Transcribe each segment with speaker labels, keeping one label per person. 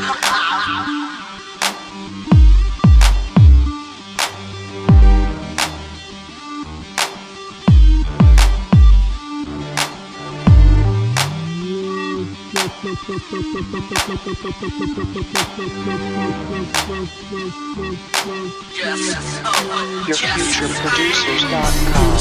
Speaker 1: YourFutureProducers.com.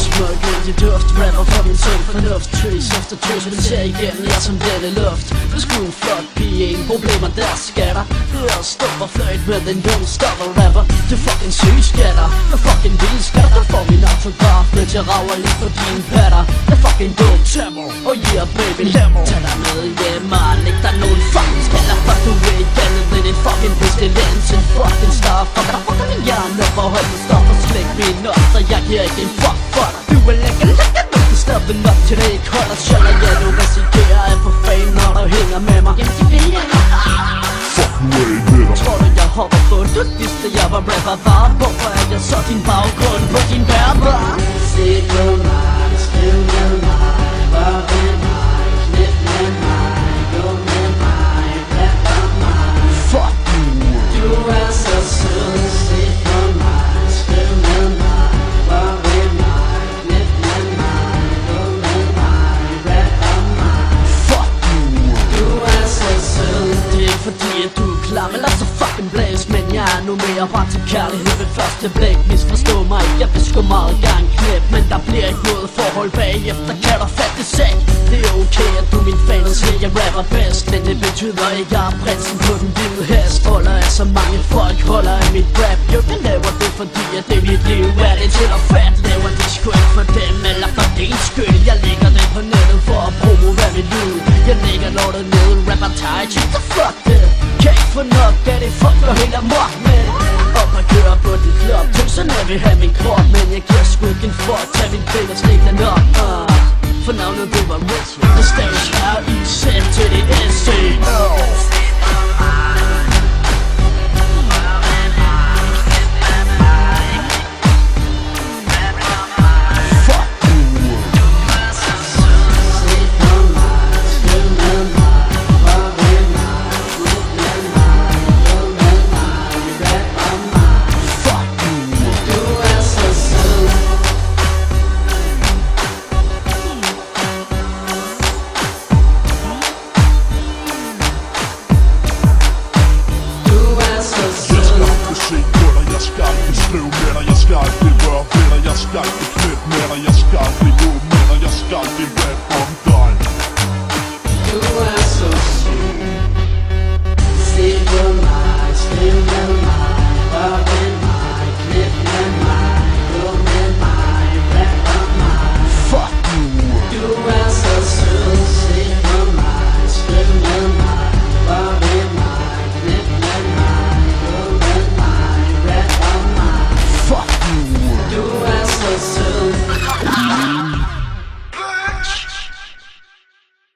Speaker 1: Smuk ind i duft, rapper for min sund fornuft. Trace efter trace, vil tage igen, jeg som denne luft. Du sgu en flot pige, ingen problemer, der skatter. Jeg stopper fløjt med den dumme stopper rapper. Du fucking syg skatter, jeg fucking vild skatter. Der får min autograf, mens jeg rager lige for dine patter. Jeg fucking dope tempo, oh yeah baby lemo. Tag dig med hjem og læg dig nogen fucking skaller. Fuck du er ikke andet end en fucking pestilens. En fucking starfucker, der fucker min hjerne op og hold på stop og slæk min op. Så jeg giver ikke en fuck for dig. Du er lækker, nu kan stoppe nok til det ikke holder sjældre. Ja, du risikerer at få fame, når du hænger med mig. Jamen de vil jeg ikke. Fuck nu af med dig. Tror du jeg hopper på, du vidste jeg var rapper bare. Hvorfor er jeg så din baggrund på din bærbar? Se på mig, skriv med mig, rør ved mig, knip med mig, gå med mig, rapper mig. Fuck you. Du er så sød, se på mig, skriv med mig, rør ved mig, knip med mig, gå med mig, rapper mig. Fuck you. Du er så sød. Det er ikke fordi at du er klar, men lad så fucking blæse. Men jeg er nu mere bare til kærlighed ved første blik. Misforstå mig, jeg vil sgu meget gerne knæp, men der bliver ikke noget forhold bagefter, kan du fatte sæk. Det er okay at du min fan og siger jeg rapper bedst, men det betyder ikke jeg er prinsen på den hvide hest. Holder af så mange folk, holder af mit rap. Jo, jeg laver det fordi at det er mit liv. Er det til at fat, laver det sgu ikke for dem eller for din skyld. Jeg lægger det på nettet for at promovere mit liv. Jeg lægger lortet ned, rapper tight, så fuck det. Kan ikke få nok af det, folk går helt amok med. Op og kører på den klub, tøserne vil have min krop, men jeg giver sgu ikke en fuck, tag min pæl og slik den op. For navnet det var Rich, og staves R-I-Z til det S-C.